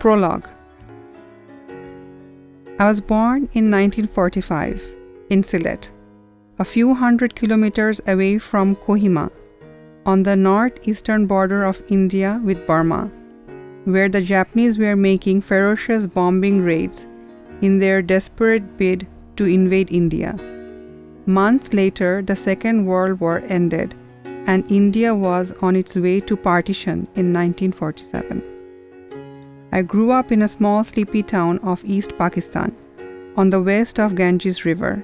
Prologue. I was born in 1945 in Sylhet, a few hundred kilometers away from Kohima, on the northeastern border of India with Burma, where the Japanese were making ferocious bombing raids in their desperate bid to invade India. Months later, the Second World War ended, and India was on its way to partition in 1947. I grew up in a small sleepy town of East Pakistan, on the west of Ganges River,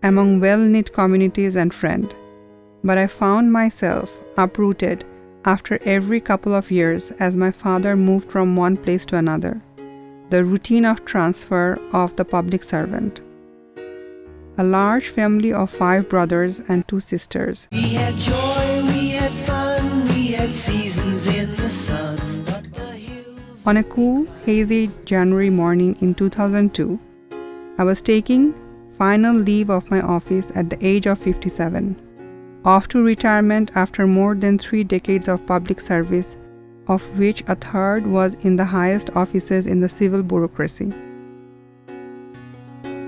among well-knit communities and friends. But I found myself uprooted after every couple of years as my father moved from one place to another, the routine of transfer of the public servant. A large family of 5 brothers and 2 sisters. We had joy, we had fun, we had seasons in the sun. But the hills... On a cool, hazy January morning in 2002, I was taking final leave of my office at the age of 57, off to retirement after more than 3 decades of public service, of which a third was in the highest offices in the civil bureaucracy.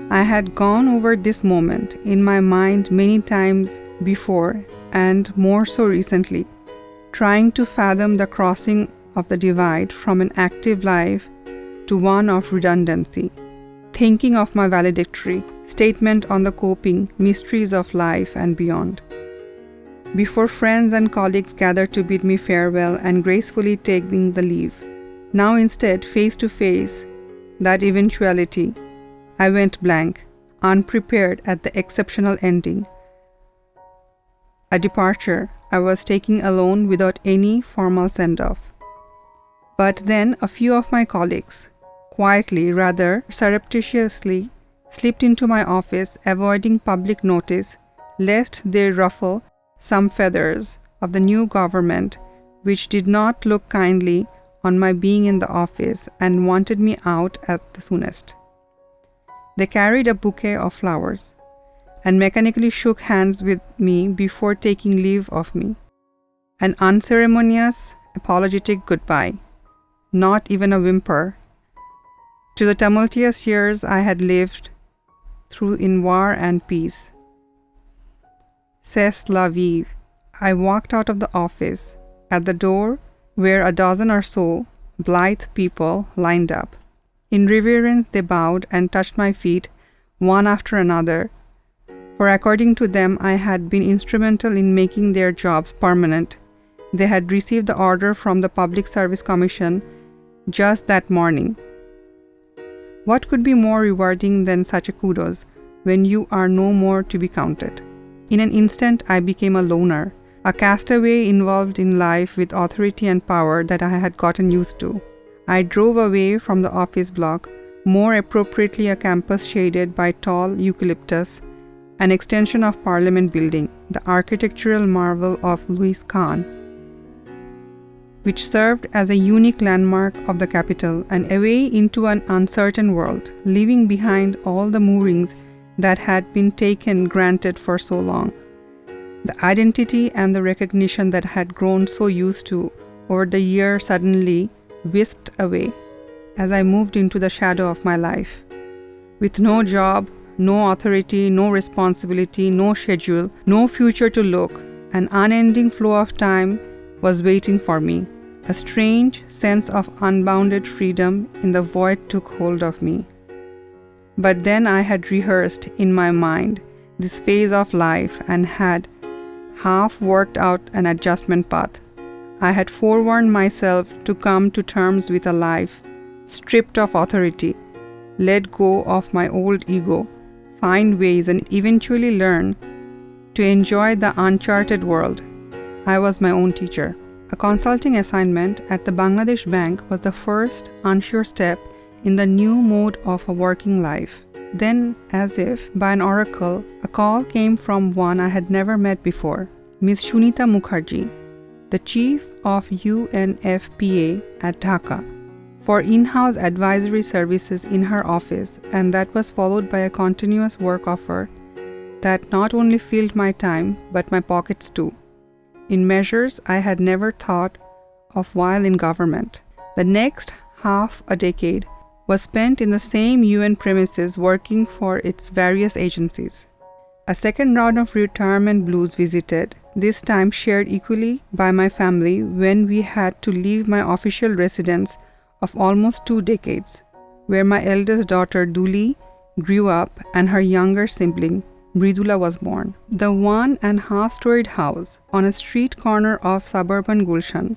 I had gone over this moment in my mind many times before, and more so recently, trying to fathom the crossing of the divide from an active life to one of redundancy, thinking of my valedictory statement on the coping mysteries of life and beyond. Before friends and colleagues gathered to bid me farewell and gracefully taking the leave, now instead face to face that eventuality, I went blank, unprepared at the exceptional ending. A departure I was taking alone without any formal send-off. But then a few of my colleagues, quietly, rather surreptitiously, slipped into my office, avoiding public notice, lest they ruffle some feathers of the new government, which did not look kindly on my being in the office and wanted me out at the soonest. They carried a bouquet of flowers and mechanically shook hands with me before taking leave of me. An unceremonious, apologetic goodbye, not even a whimper, to the tumultuous years I had lived through in war and peace. C'est la vie. I walked out of the office. At the door were a dozen or so blithe people lined up. In reverence they bowed and touched my feet, one after another, for according to them I had been instrumental in making their jobs permanent. They had received the order from the Public Service Commission just that morning. What could be more rewarding than such a kudos when you are no more to be counted? In an instant I became a loner, a castaway involved in life with authority and power that I had gotten used to. I drove away from the office block, more appropriately a campus shaded by tall eucalyptus, an extension of Parliament building, the architectural marvel of Louis Kahn, which served as a unique landmark of the capital, and away into an uncertain world, leaving behind all the moorings that had been taken granted for so long. The identity and the recognition that had grown so used to over the year suddenly wisped away as I moved into the shadow of my life. With no job, no authority, no responsibility, no schedule, no future to look, an unending flow of time was waiting for me. A strange sense of unbounded freedom in the void took hold of me. But then I had rehearsed in my mind this phase of life and had half worked out an adjustment path. I had forewarned myself to come to terms with a life stripped of authority, let go of my old ego, find ways and eventually learn to enjoy the uncharted world. I was my own teacher. A consulting assignment at the Bangladesh Bank was the first unsure step in the new mode of a working life. Then, as if by an oracle, a call came from one I had never met before, Ms. Sunita Mukherjee, the chief of UNFPA at Dhaka, for in-house advisory services in her office, and that was followed by a continuous work offer that not only filled my time but my pockets too, in measures I had never thought of while in government. The next half a decade was spent in the same UN premises working for its various agencies. A second round of retirement blues visited, this time shared equally by my family when we had to leave my official residence of almost 2 decades, where my eldest daughter Duli grew up and her younger sibling Mridula was born. The 1.5-storied house on a street corner of suburban Gulshan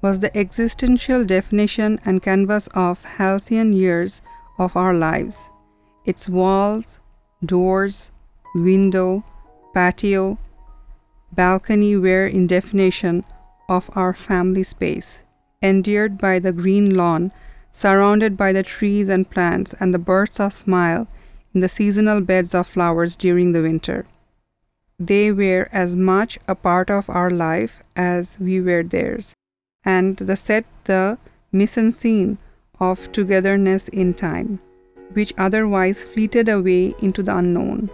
was the existential definition and canvas of halcyon years of our lives. Its walls, doors, window, patio, balcony were in definition of our family space, endeared by the green lawn, surrounded by the trees and plants and the birds of smile in the seasonal beds of flowers during the winter. They were as much a part of our life as we were theirs, and set the mise-en-scene of togetherness in time, which otherwise fleeted away into the unknown.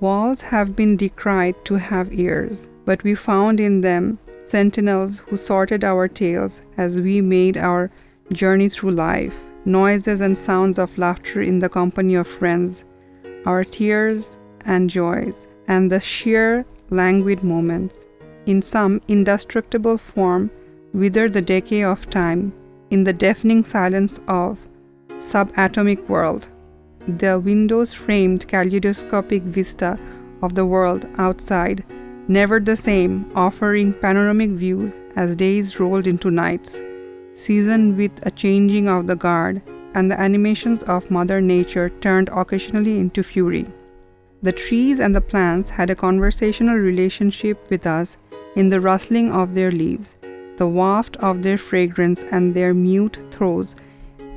Walls have been decried to have ears, but we found in them sentinels who sorted our tales as we made our journey through life, noises and sounds of laughter in the company of friends, our tears and joys, and the sheer languid moments, in some indestructible form, wither the decay of time in the deafening silence of subatomic world. The windows framed kaleidoscopic vista of the world outside, never the same, offering panoramic views as days rolled into nights, seasoned with a changing of the guard, and the animations of Mother Nature turned occasionally into fury. The trees and the plants had a conversational relationship with us in the rustling of their leaves, the waft of their fragrance and their mute throes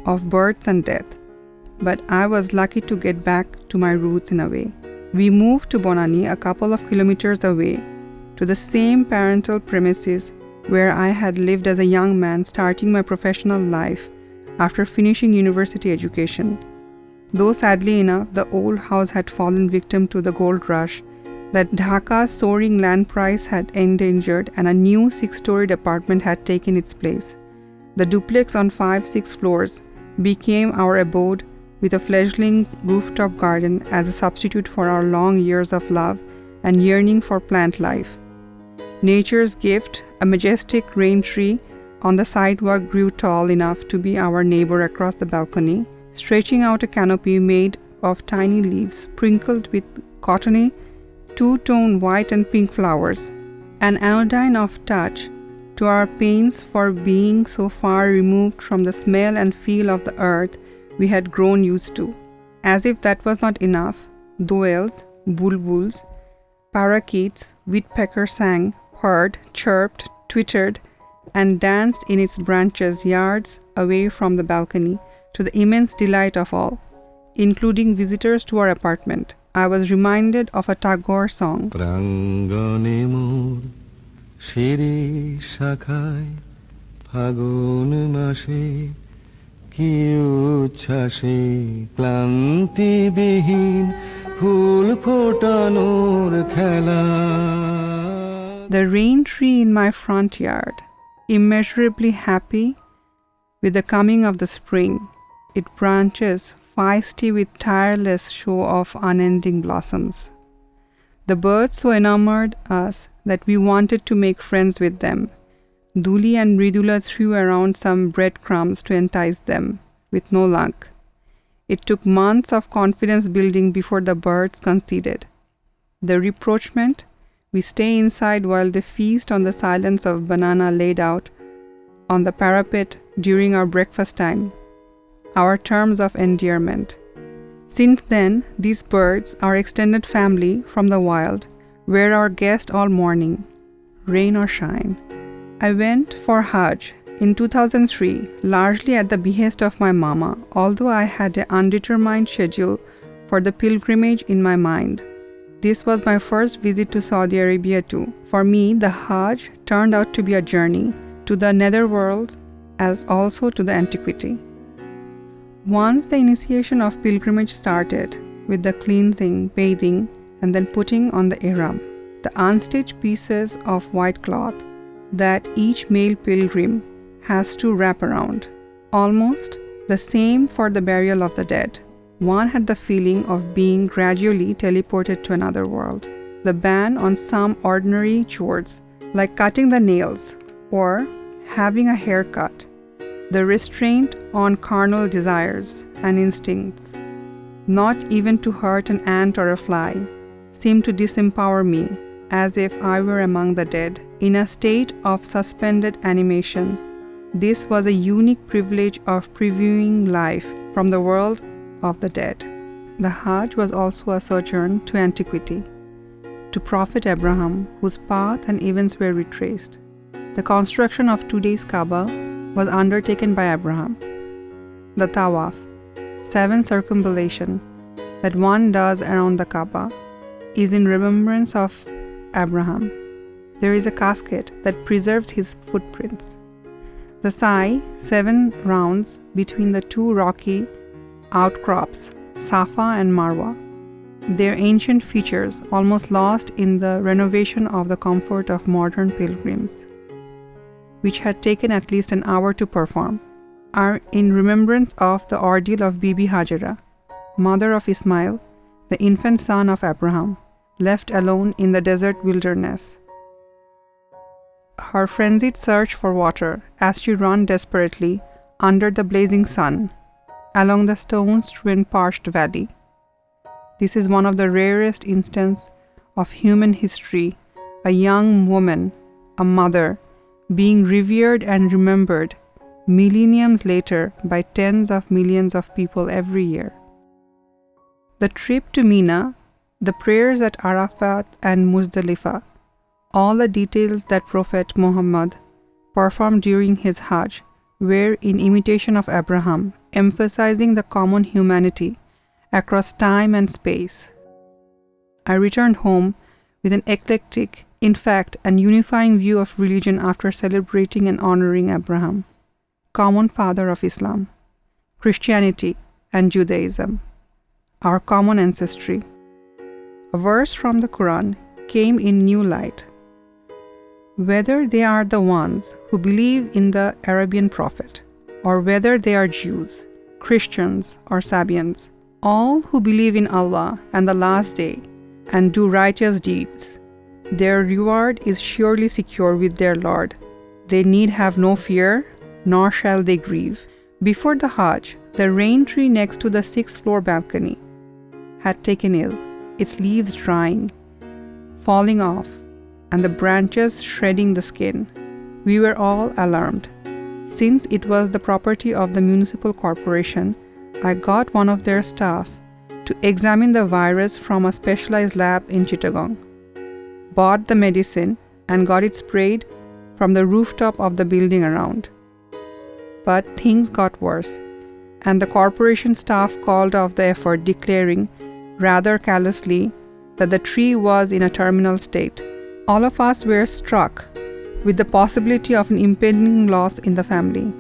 of birth and death. But I was lucky to get back to my roots in a way. We moved to Banani, a couple of kilometers away, to the same parental premises where I had lived as a young man starting my professional life after finishing university education. Though sadly enough, the old house had fallen victim to the gold rush that Dhaka's soaring land price had endangered, and a new 6-storied apartment had taken its place. The duplex on 5-6 floors became our abode, with a fledgling rooftop garden as a substitute for our long years of love and yearning for plant life. Nature's gift, a majestic rain tree on the sidewalk, grew tall enough to be our neighbor across the balcony, stretching out a canopy made of tiny leaves sprinkled with cottony, two-tone white and pink flowers, an anodyne of touch to our pains for being so far removed from the smell and feel of the earth we had grown used to. As if that was not enough, doels, bulbuls, parakeets, woodpeckers sang, purred, chirped, twittered, and danced in its branches yards away from the balcony, to the immense delight of all, including visitors to our apartment. I was reminded of a Tagore song. Prangane mor shiri shakhai phagun mashe ki uchhase klanti bihin phul photanor khela. The rain tree in my front yard, immeasurably happy with the coming of the spring, its branches feisty with tireless show of unending blossoms. The birds so enamored us that we wanted to make friends with them. Duli and Mridula threw around some breadcrumbs to entice them, with no luck. It took months of confidence building before the birds conceded. The rapprochement, we stay inside while they feast on the silence of banana laid out on the parapet during our breakfast time, our terms of endearment. Since then, these birds, our extended family from the wild, were our guest all morning, rain or shine. I went for Hajj in 2003, largely at the behest of my mama, although I had an undetermined schedule for the pilgrimage in my mind. This was my first visit to Saudi Arabia too. For me, the Hajj turned out to be a journey to the netherworld as also to the antiquity. Once the initiation of pilgrimage started, with the cleansing, bathing, and then putting on the ihram, the unstitched pieces of white cloth that each male pilgrim has to wrap around, almost The same for the burial of the dead. One had the feeling of being gradually teleported to another world. The ban on some ordinary chores, like cutting the nails or having a haircut. The restraint on carnal desires and instincts, not even to hurt an ant or a fly, seemed to disempower me, as if I were among the dead, in a state of suspended animation. This was a unique privilege of previewing life from the world of the dead. The Hajj was also a sojourn to antiquity, to Prophet Abraham, whose path and events were retraced. The construction of today's Kaaba was undertaken by Abraham. The Tawaf, 7 circumambulation that one does around the Kaaba, is in remembrance of Abraham. There is a casket that preserves his footprints. The Sa'i, 7 rounds between the 2 rocky outcrops, Safa and Marwa. Their ancient features, almost lost in the renovation of the comfort of modern pilgrims, which had taken at least an hour to perform, are in remembrance of the ordeal of Bibi Hajara, mother of Ismail, the infant son of Abraham, left alone in the desert wilderness. Her frenzied search for water as she ran desperately under the blazing sun along the stone-strewn parched valley. This is one of the rarest instances of human history, a young woman, a mother, being revered and remembered millenniums later by tens of millions of people every year. The trip to Mina, the prayers at Arafat and Muzdalifah, all the details that Prophet Muhammad performed during his Hajj were in imitation of Abraham, emphasizing the common humanity across time and space. I returned home with an eclectic, in fact, an unifying view of religion after celebrating and honoring Abraham, common father of Islam, Christianity, and Judaism, our common ancestry. A verse from the Quran came in new light. Whether they are the ones who believe in the Arabian prophet, or whether they are Jews, Christians, or Sabians, all who believe in Allah and the last day and do righteous deeds, their reward is surely secure with their Lord. They need have no fear, nor shall they grieve. Before the Hajj, the rain tree next to the 6th floor balcony had taken ill, its leaves drying, falling off, and the branches shredding the skin. We were all alarmed. Since it was the property of the municipal corporation, I got one of their staff to examine the virus from a specialized lab in Chittagong, bought the medicine, and got it sprayed from the rooftop of the building around. But things got worse, and the corporation staff called off the effort, declaring, rather callously, that the tree was in a terminal state. All of us were struck with the possibility of an impending loss in the family.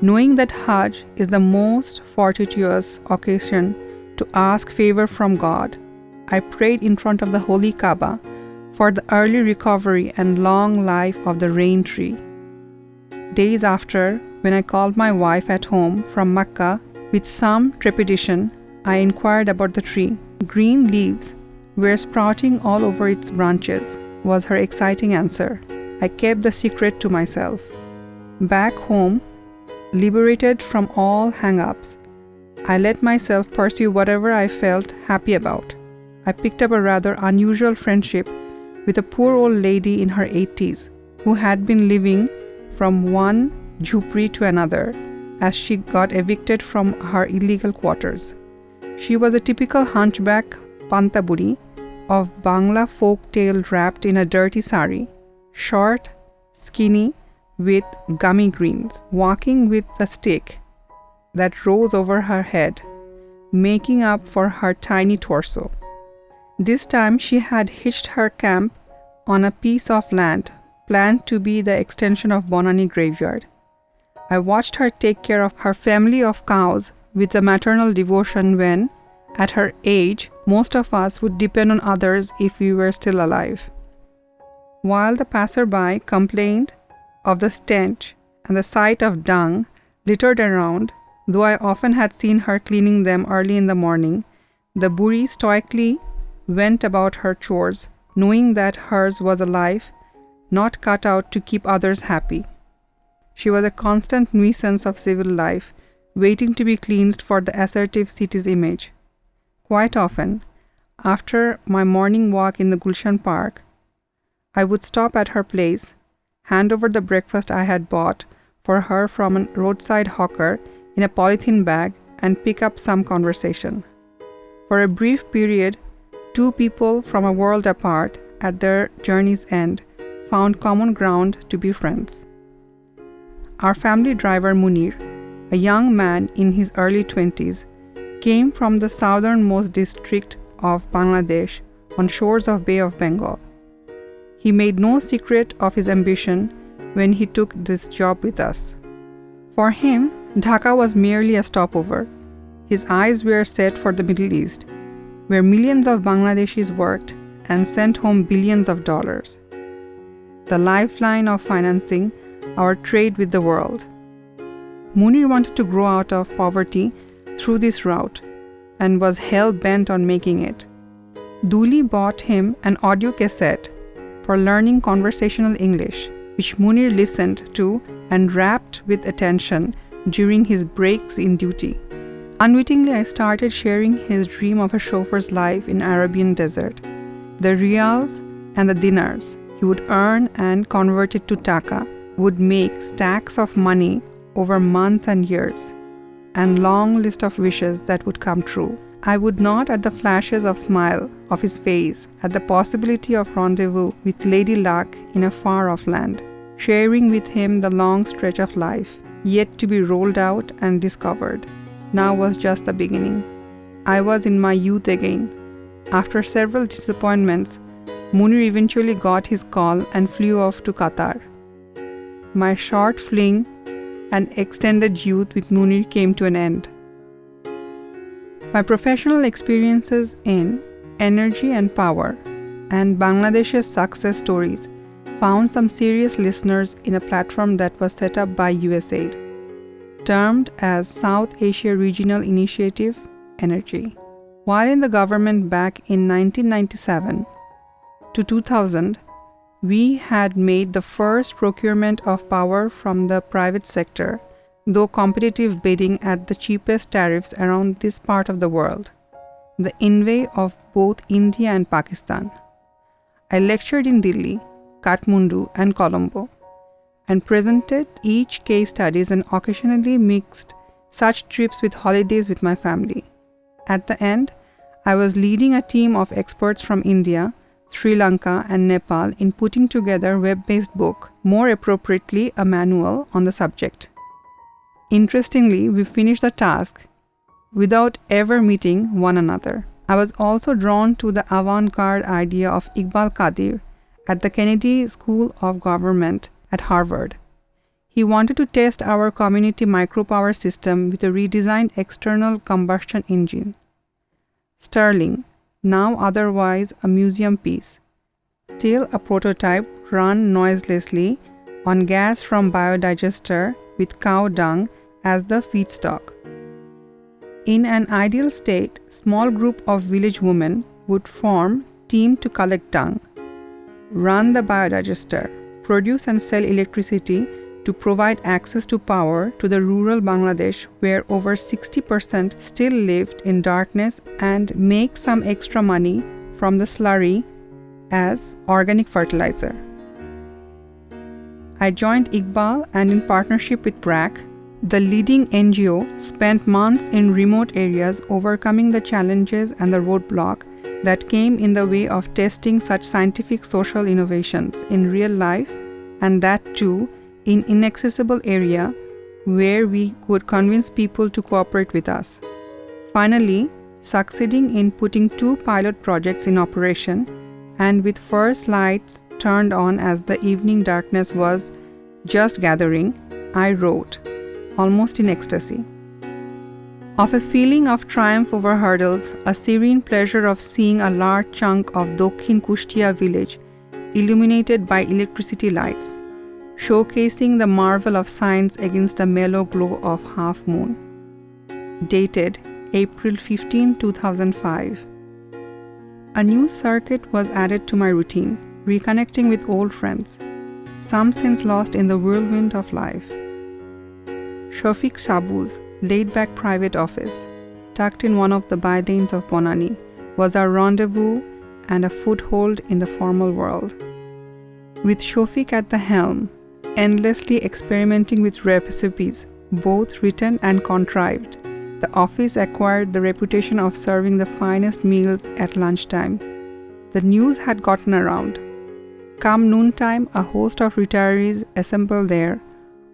Knowing that Hajj is the most fortuitous occasion to ask favor from God, I prayed in front of the Holy Kaaba for the early recovery and long life of the rain tree. Days after, when I called my wife at home from Mecca with some trepidation, I inquired about the tree. Green leaves were sprouting all over its branches, was her exciting answer. I kept the secret to myself. Back home, liberated from all hang-ups, I let myself pursue whatever I felt happy about. I picked up a rather unusual friendship with a poor old lady in her 80s who had been living from one jhupri to another as she got evicted from her illegal quarters. She was a typical hunchback Pantha Buri of Bangla folk tale wrapped in a dirty sari, short, skinny, with gummy greens, walking with a stick that rose over her head, making up for her tiny torso. This time she had hitched her camp on a piece of land planned to be the extension of Banani graveyard. I watched her take care of her family of cows with a maternal devotion when, at her age, most of us would depend on others if we were still alive. While the passerby complained of the stench and the sight of dung littered around, Though I often had seen her cleaning them early in the morning, the Buri stoically went about her chores, knowing that hers was a life not cut out to keep others happy. She was a constant nuisance of civil life, waiting to be cleansed for the assertive city's image. Quite often, after my morning walk in the Gulshan Park, I would stop at her place, hand over the breakfast I had bought for her from a roadside hawker in a polythene bag, and pick up some conversation. For a brief period, two people from a world apart at their journey's end found common ground to be friends. Our family driver Munir, a young man in his early 20s, came from the southernmost district of Bangladesh on shores of Bay of Bengal. He made no secret of his ambition when he took this job with us. For him, Dhaka was merely a stopover. His eyes were set for the Middle East, where millions of Bangladeshis worked and sent home billions of dollars. The lifeline of financing our trade with the world. Munir wanted to grow out of poverty through this route and was hell-bent on making it. Duli bought him an audio cassette for learning conversational English, which Munir listened to and rapped with attention during his breaks in duty. Unwittingly, I started sharing his dream of a chauffeur's life in Arabian desert. The riyals and the dinars he would earn and convert it to taka would make stacks of money over months and years, and long list of wishes that would come true. I would nod at the flashes of smile of his face at the possibility of rendezvous with Lady Luck in a far-off land, sharing with him the long stretch of life yet to be rolled out and discovered. Now was just the beginning. I was in my youth again. After several disappointments, Munir eventually got his call and flew off to Qatar. My short fling and extended youth with Munir came to an end. My professional experiences in energy and power and Bangladesh's success stories found some serious listeners in a platform that was set up by USAID, termed as South Asia Regional Initiative Energy. While in the government back in 1997 to 2000, we had made the first procurement of power from the private sector, though competitive bidding at the cheapest tariffs around this part of the world, the envy of both India and Pakistan. I lectured in Delhi, Kathmandu, and Colombo, and presented each case studies and occasionally mixed such trips with holidays with my family. At the end, I was leading a team of experts from India, Sri Lanka, and Nepal in putting together a web-based book, more appropriately a manual on the subject. Interestingly, we finished the task without ever meeting one another. I was also drawn to the avant-garde idea of Iqbal Kadir at the Kennedy School of Government at Harvard. He wanted to test our community micropower system with a redesigned external combustion engine. Sterling, now otherwise a museum piece, still a prototype run noiselessly on gas from biodigester with cow dung as the feedstock. In an ideal state, small group of village women would form team to collect dung, run the biodigester, produce and sell electricity to provide access to power to the rural Bangladesh where over 60% still lived in darkness, and make some extra money from the slurry as organic fertilizer. I joined Iqbal, and in partnership with BRAC, the leading NGO, spent months in remote areas overcoming the challenges and the roadblock that came in the way of testing such scientific social innovations in real life, and that too in inaccessible area where we could convince people to cooperate with us. Finally, succeeding in putting 2 pilot projects in operation, and with first lights turned on as the evening darkness was just gathering, I wrote, almost in ecstasy, of a feeling of triumph over hurdles, a serene pleasure of seeing a large chunk of Dokhin Kushtia village illuminated by electricity lights, showcasing the marvel of science against a mellow glow of half moon. dated April 15, 2005. A new circuit was added to my routine, reconnecting with old friends, some since lost in the whirlwind of life. Shafiq Sabu's laid-back private office, tucked in one of the by-lanes of Banani, was our rendezvous and a foothold in the formal world. With Shafiq at the helm, endlessly experimenting with recipes, both written and contrived, the office acquired the reputation of serving the finest meals at lunchtime. The news had gotten around. Come noontime, a host of retirees assembled there,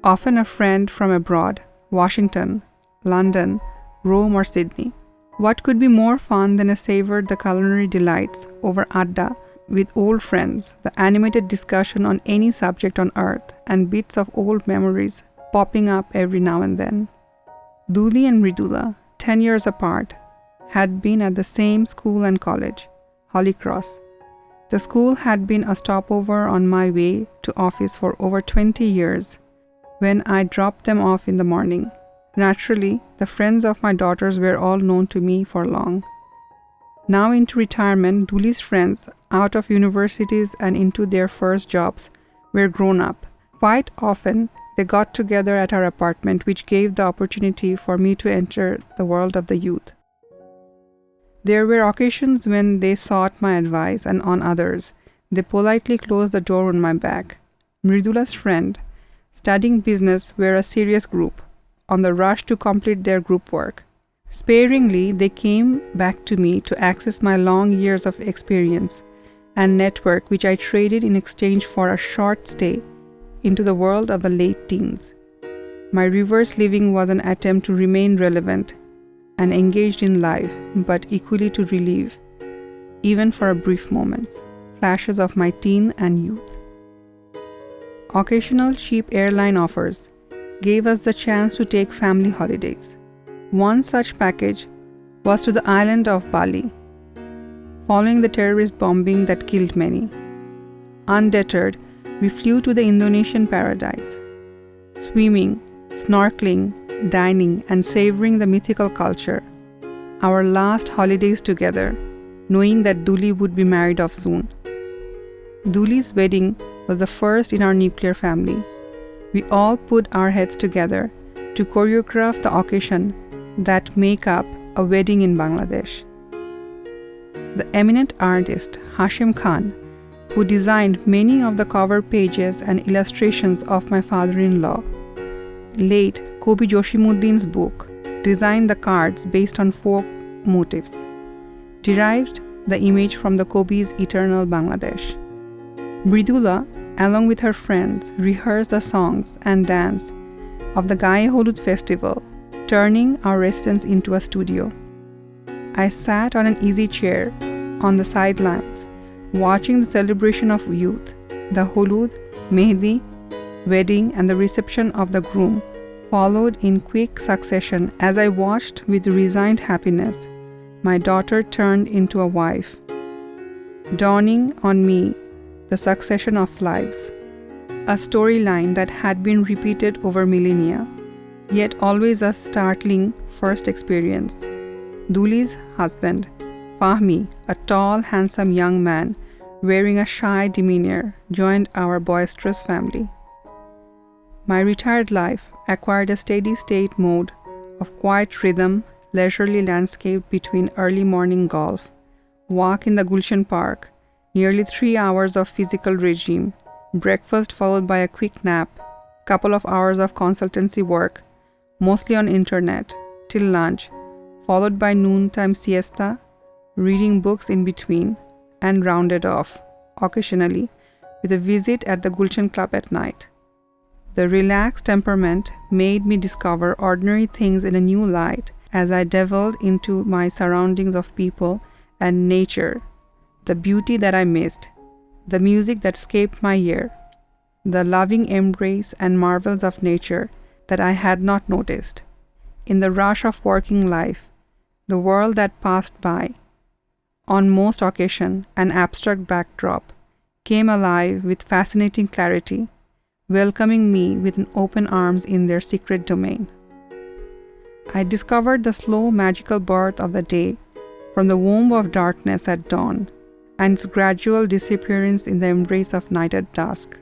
often a friend from abroad, Washington, London, Rome or Sydney. What could be more fun than a savor the culinary delights over adda with old friends, the animated discussion on any subject on earth, and bits of old memories popping up every now and then. Duli and Mridula, 10 years apart, had been at the same school and college, Holy Cross. The school had been a stopover on my way to office for over 20 years when I dropped them off in the morning. Naturally, the friends of my daughters were all known to me for long. Now into retirement, Duli's friends, out of universities and into their first jobs, were grown up. Quite often, they got together at our apartment, which gave the opportunity for me to enter the world of the youth. There were occasions when they sought my advice, and on others, they politely closed the door on my back. Mridula's friend, studying business, were a serious group, on the rush to complete their group work. Sparingly, they came back to me to access my long years of experience and network, which I traded in exchange for a short stay into the world of the late teens. My reverse living was an attempt to remain relevant and engaged in life, but equally to relive, even for a brief moments, flashes of my teen and youth. Occasional cheap airline offers gave us the chance to take family holidays. One such package was to the island of Bali, following the terrorist bombing that killed many. Undeterred, we flew to the Indonesian paradise, swimming, snorkeling, dining, and savoring the mythical culture. Our last holidays together, knowing that Duli would be married off soon. Duli's wedding was the first in our nuclear family. We all put our heads together to choreograph the occasion that make up a wedding in Bangladesh. The eminent artist Hashim Khan, who designed many of the cover pages and illustrations of my father-in-law, late Kobi Joshimuddin's book, designed the cards based on folk motifs, derived the image from the Kobi's Eternal Bangladesh. Mridula, along with her friends, rehearsed the songs and dance of the Gaye Holud festival, turning our residence into a studio. I sat on an easy chair on the sidelines, watching the celebration of youth, the Holud, Mehdi, wedding, and the reception of the groom followed in quick succession as I watched with resigned happiness my daughter turned into a wife, dawning on me the succession of lives, a storyline that had been repeated over millennia, yet always a startling first experience. Duli's husband, Fahmi, a tall, handsome young man wearing a shy demeanor, joined our boisterous family. My retired life acquired a steady-state mode of quiet rhythm, leisurely landscape between early morning golf, walk in the Gulshan Park, nearly 3 hours of physical regime, breakfast followed by a quick nap, couple of hours of consultancy work, mostly on internet, till lunch, followed by noontime siesta, reading books in between, and rounded off, occasionally, with a visit at the Gulshan Club at night. The relaxed temperament made me discover ordinary things in a new light as I delved into my surroundings of people and nature, the beauty that I missed, the music that escaped my ear, the loving embrace and marvels of nature that I had not noticed. In the rush of working life, the world that passed by, on most occasions an abstract backdrop, came alive with fascinating clarity, welcoming me with open arms in their secret domain. I discovered the slow magical birth of the day from the womb of darkness at dawn, and its gradual disappearance in the embrace of night at dusk.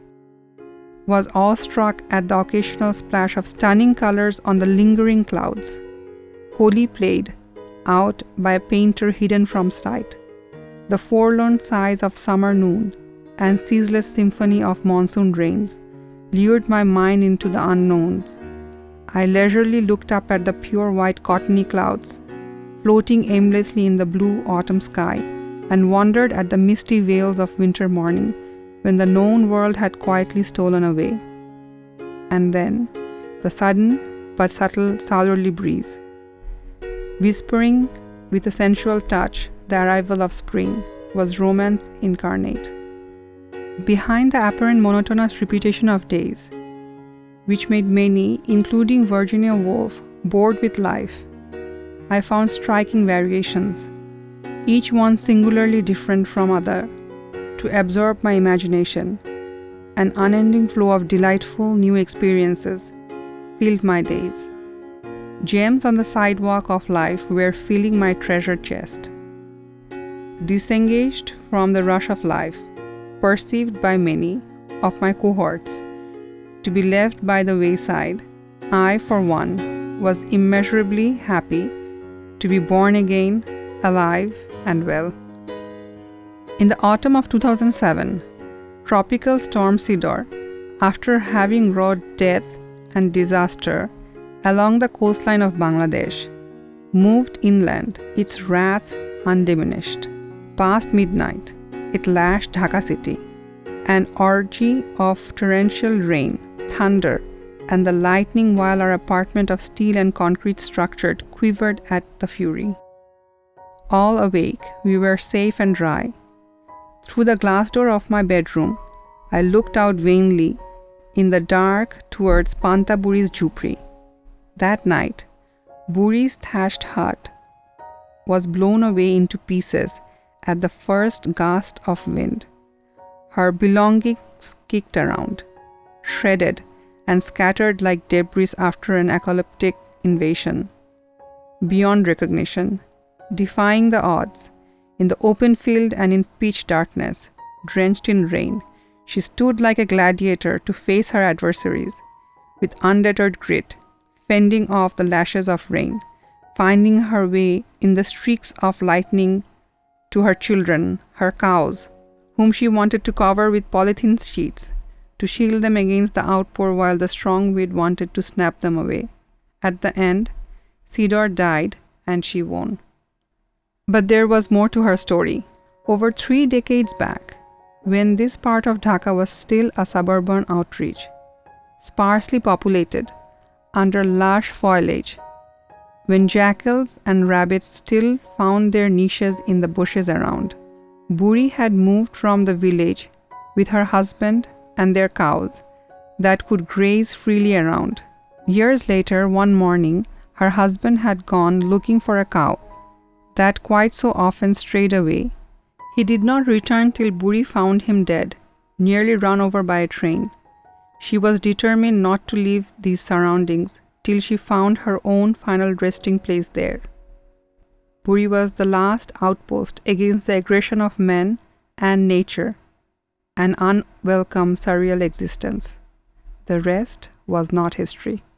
Was awestruck at the occasional splash of stunning colors on the lingering clouds, wholly played out by a painter hidden from sight. The forlorn sighs of summer noon and ceaseless symphony of monsoon rains lured my mind into the unknowns. I leisurely looked up at the pure white cottony clouds, floating aimlessly in the blue autumn sky, and wondered at the misty veils of winter morning when the known world had quietly stolen away. And then, the sudden but subtle southerly breeze, whispering with a sensual touch the arrival of spring, was romance incarnate. Behind the apparent monotonous repetition of days, which made many, including Virginia Woolf, bored with life, I found striking variations, each one singularly different from other, to absorb my imagination. An unending flow of delightful new experiences filled my days. Gems on the sidewalk of life were filling my treasure chest. Disengaged from the rush of life, perceived by many of my cohorts to be left by the wayside, I, for one, was immeasurably happy to be born again, alive and well. In the autumn of 2007, tropical storm Sidor, after having wrought death and disaster along the coastline of Bangladesh, moved inland, its wrath undiminished. Past midnight, it lashed Dhaka city. An orgy of torrential rain, thunder, and the lightning, while our apartment of steel and concrete structured quivered at the fury. All awake, we were safe and dry. Through the glass door of my bedroom, I looked out vainly in the dark towards Pantha Buri's jhupri. That night, Buri's thatched hut was blown away into pieces at the first gust of wind. Her belongings kicked around, shredded and scattered like debris after an apocalyptic invasion. Beyond recognition, defying the odds, in the open field and in pitch darkness, drenched in rain, she stood like a gladiator to face her adversaries, with undeterred grit, fending off the lashes of rain, finding her way in the streaks of lightning to her children, her cows, whom she wanted to cover with polythene sheets, to shield them against the outpour while the strong wind wanted to snap them away. At the end, Sidor died and she won. But there was more to her story. Over 3 decades back, when this part of Dhaka was still a suburban outreach, sparsely populated, under lush foliage, when jackals and rabbits still found their niches in the bushes around, Buri had moved from the village with her husband and their cows that could graze freely around. Years later, one morning, her husband had gone looking for a cow that quite so often strayed away. He did not return till Buri found him dead, nearly run over by a train. She was determined not to leave these surroundings till she found her own final resting place there. Buri was the last outpost against the aggression of men and nature, an unwelcome surreal existence. The rest was not history.